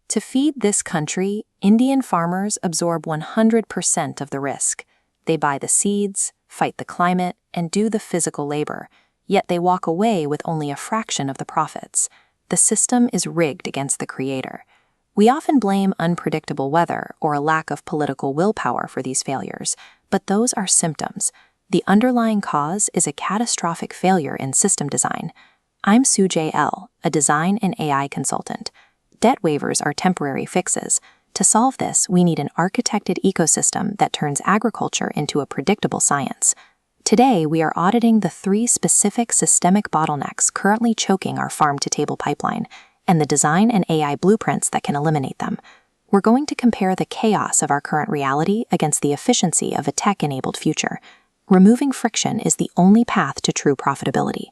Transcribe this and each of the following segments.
To feed this country, Indian farmers absorb 100% of the risk. They buy the seeds, fight the climate, and do the physical labor, yet they walk away with only a fraction of the profits. The system is rigged against the creator. We often blame unpredictable weather or a lack of political willpower for these failures, but those are symptoms. The underlying cause is a catastrophic failure in system design. I'm Sujay L., a design and AI consultant. Debt waivers are temporary fixes. To solve this, we need an architected ecosystem that turns agriculture into a predictable science. Today, we are auditing the 3 specific systemic bottlenecks currently choking our farm-to-table pipeline, and the design and AI blueprints that can eliminate them. We're going to compare the chaos of our current reality against the efficiency of a tech-enabled future. Removing friction is the only path to true profitability.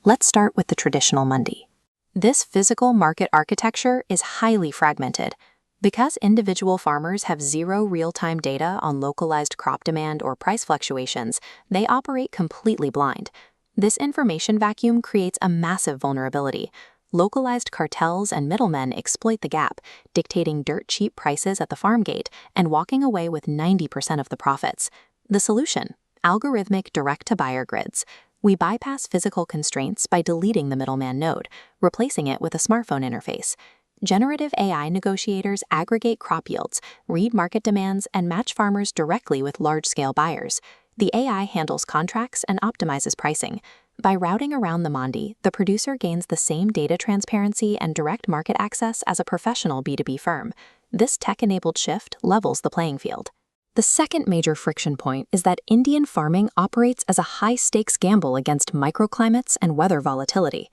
Let's start with the traditional Mundi. This physical market architecture is highly fragmented. Because individual farmers have zero real-time data on localized crop demand or price fluctuations, they operate completely blind. This information vacuum creates a massive vulnerability. Localized cartels and middlemen exploit the gap, dictating dirt-cheap prices at the farm gate and walking away with 90% of the profits. The solution: algorithmic direct-to-buyer grids. We bypass physical constraints by deleting the middleman node, replacing it with a smartphone interface. Generative AI negotiators aggregate crop yields, read market demands, and match farmers directly with large-scale buyers. The AI handles contracts and optimizes pricing. By routing around the Mundi, the producer gains the same data transparency and direct market access as a professional B2B firm. This tech-enabled shift levels the playing field. The second major friction point is that Indian farming operates as a high-stakes gamble against microclimates and weather volatility.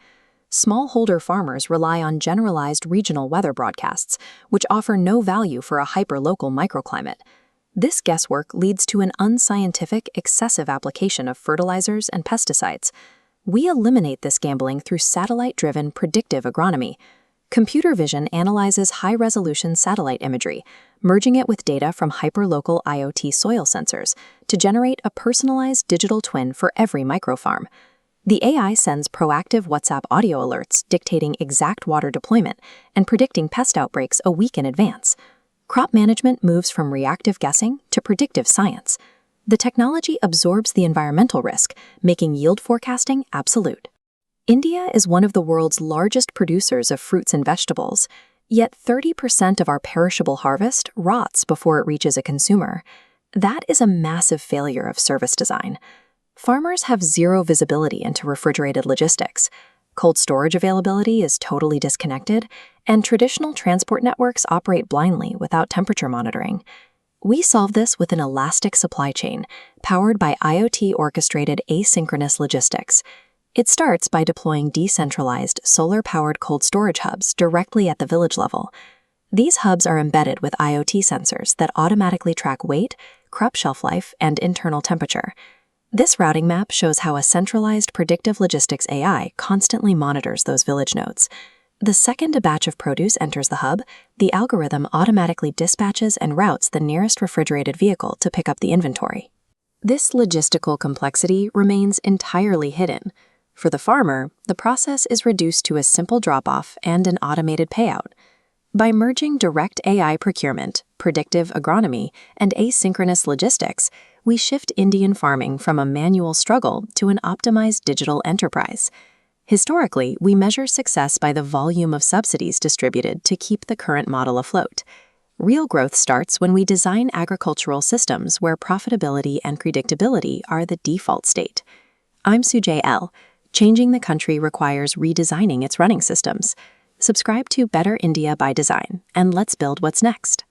Smallholder farmers rely on generalized regional weather broadcasts, which offer no value for a hyper-local microclimate. This guesswork leads to an unscientific, excessive application of fertilizers and pesticides. We eliminate this gambling through satellite-driven predictive agronomy. Computer vision analyzes high-resolution satellite imagery, merging it with data from hyperlocal IoT soil sensors to generate a personalized digital twin for every microfarm. The AI sends proactive WhatsApp audio alerts dictating exact water deployment and predicting pest outbreaks a week in advance. Crop management moves from reactive guessing to predictive science. The technology absorbs the environmental risk, making yield forecasting absolute. India is one of the world's largest producers of fruits and vegetables, yet 30% of our perishable harvest rots before it reaches a consumer. That is a massive failure of service design. Farmers have zero visibility into refrigerated logistics. Cold storage availability is totally disconnected, and traditional transport networks operate blindly without temperature monitoring. We solve this with an elastic supply chain, powered by IoT-orchestrated asynchronous logistics. It starts by deploying decentralized, solar-powered cold storage hubs directly at the village level. These hubs are embedded with IoT sensors that automatically track weight, crop shelf life, and internal temperature. This routing map shows how a centralized predictive logistics AI constantly monitors those village nodes. The second a batch of produce enters the hub, the algorithm automatically dispatches and routes the nearest refrigerated vehicle to pick up the inventory. This logistical complexity remains entirely hidden. For the farmer, the process is reduced to a simple drop-off and an automated payout. By merging direct AI procurement, predictive agronomy, and asynchronous logistics, we shift Indian farming from a manual struggle to an optimized digital enterprise. Historically, we measure success by the volume of subsidies distributed to keep the current model afloat. Real growth starts when we design agricultural systems where profitability and predictability are the default state. I'm Sujay L. Changing the country requires redesigning its running systems. Subscribe to Better India by Design, and let's build what's next.